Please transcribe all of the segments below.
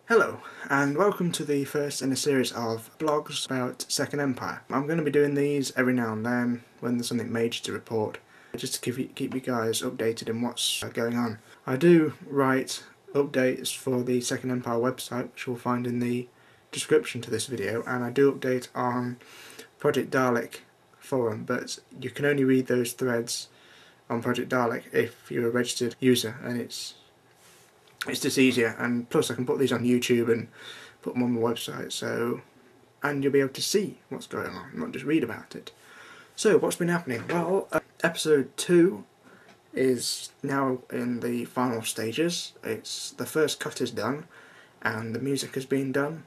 Hello, and welcome to the first in a series of blogs about Second Empire. I'm going to be doing these every now and then when there's something major to report, just to keep you guys updated in what's going on. I do write updates for the Second Empire website, which you'll find in the description to this video, and I do update on Project Dalek forum, but you can only read those threads on Project Dalek if you're a registered user, and it's just easier, and plus I can put these on YouTube and put them on my website, and you'll be able to see what's going on, not just read about it. So what's been happening? Well, episode 2 is now in the final stages. The first cut is done and the music has been done,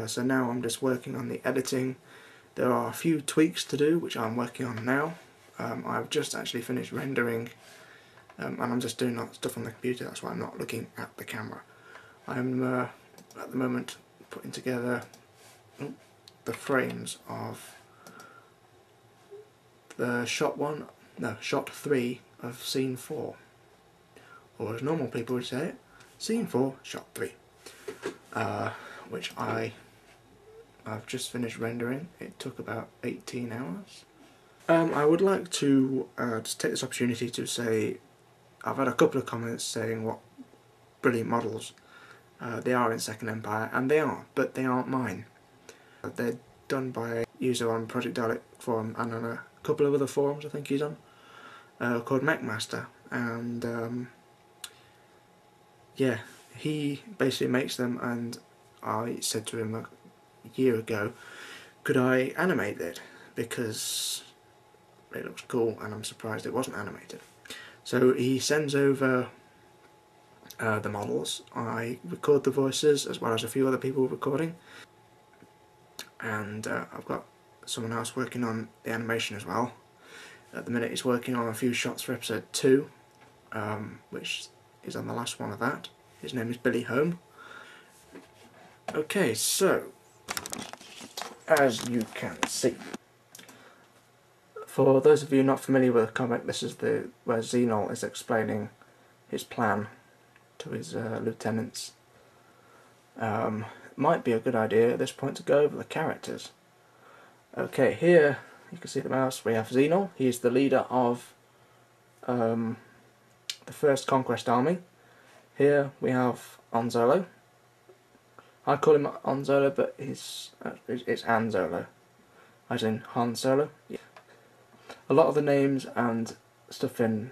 so now I'm just working on the editing. There are a few tweaks to do which I'm working on now. I've just actually finished rendering, and I'm just doing that stuff on the computer, that's why I'm not looking at the camera. I'm at the moment putting together the frames of the shot 3 of scene 4, or as normal people would say it, scene 4, shot 3, which I've just finished rendering. It took about 18 hours. I would like to just take this opportunity to say I've had a couple of comments saying what brilliant models they are in Second Empire, and they are, but they aren't mine. They're done by a user on Project Dalek forum and on a couple of other forums I think he's on, called MechMaster, and yeah, he basically makes them, and I said to him a year ago, could I animate it, because it looks cool and I'm surprised it wasn't animated. So he sends over the models, I record the voices as well as a few other people recording, and I've got someone else working on the animation as well. At the minute he's working on a few shots for episode 2, which is on the last one of that. His name is Billy Home. Okay, so as you can see, for those of you not familiar with the comic, this is where Xenol is explaining his plan to his lieutenants. Might be a good idea at this point to go over the characters. Okay, here you can see the mouse. We have Xenol. He is the leader of the First Conquest Army. Here we have Anzolo. I call him Anzolo, but it's Anzolo, as in Han Solo. Yeah. A lot of the names and stuff in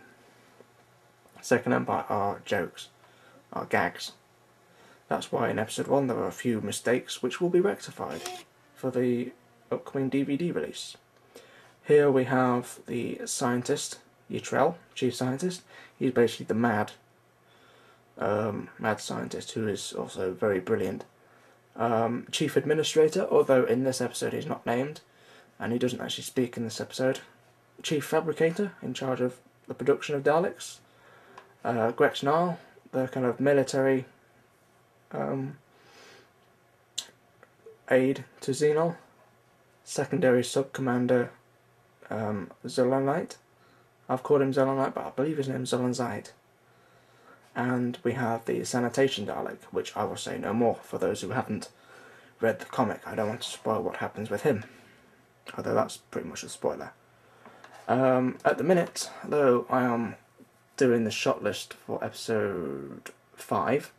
Second Empire are jokes, are gags. That's why in episode 1 there were a few mistakes which will be rectified for the upcoming DVD release. Here we have the scientist, Utrell, chief scientist. He's basically the mad scientist who is also very brilliant. Chief administrator, although in this episode he's not named, and he doesn't actually speak in this episode. Chief fabricator, in charge of the production of Daleks. Grex Nile, the kind of military aide to Xenol. Secondary sub-commander Zelonite. I've called him Zelonite, but I believe his name's Zelonzite. And we have the sanitation Dalek, which I will say no more for those who haven't read the comic. I don't want to spoil what happens with him, although that's pretty much a spoiler. At the minute, though, I am doing the shot list for episode 5,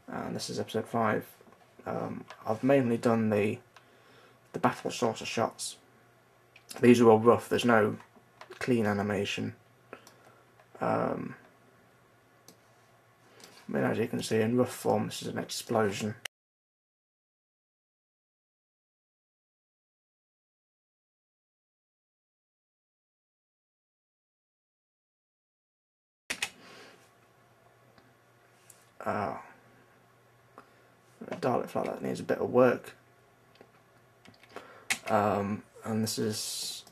and this is episode 5. I've mainly done the battle saucer shots. These are all rough, there's no clean animation. I mean, as you can see, in rough form, this is an explosion. A Dalek like that needs a bit of work. And this is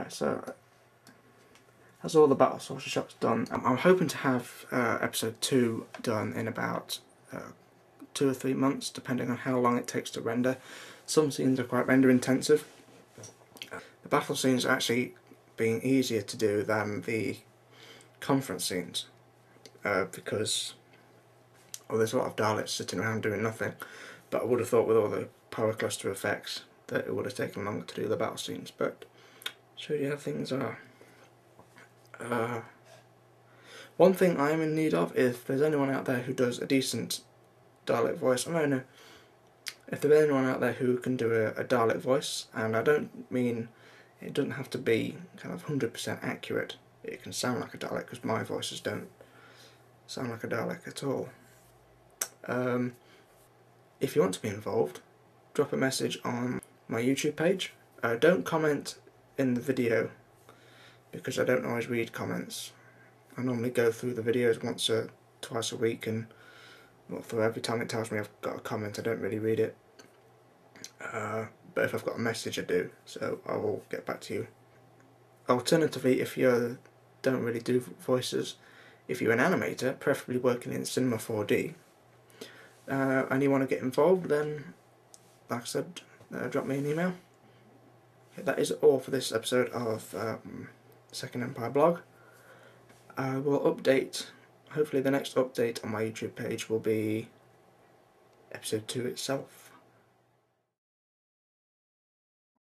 so that's all the battle saucer shots done. I'm hoping to have episode 2 done in about 2 or 3 months, depending on how long it takes to render. Some scenes are quite render intensive. The battle scenes are actually being easier to do than the conference scenes, because there's a lot of Daleks sitting around doing nothing, but I would have thought with all the power cluster effects that it would have taken longer to do the battle scenes, but show you how things are. One thing I am in need of, if there's anyone out there who does a decent Dalek voice, I don't know, if there's anyone out there who can do a Dalek voice, and I don't mean it doesn't have to be kind of 100% accurate, it can sound like a Dalek, because my voices don't sound like a Dalek at all. If you want to be involved, drop a message on my YouTube page. Don't comment in the video, because I don't always read comments. I normally go through the videos once or twice a week, and for every time it tells me I've got a comment, I don't really read it. But if I've got a message, I do, so I will get back to you. Alternatively, if you don't really do voices, if you're an animator, preferably working in Cinema 4D, and you want to get involved, then, like I said, drop me an email. Okay, that is all for this episode of Second Empire blog. I will update, hopefully the next update on my YouTube page will be episode 2 itself.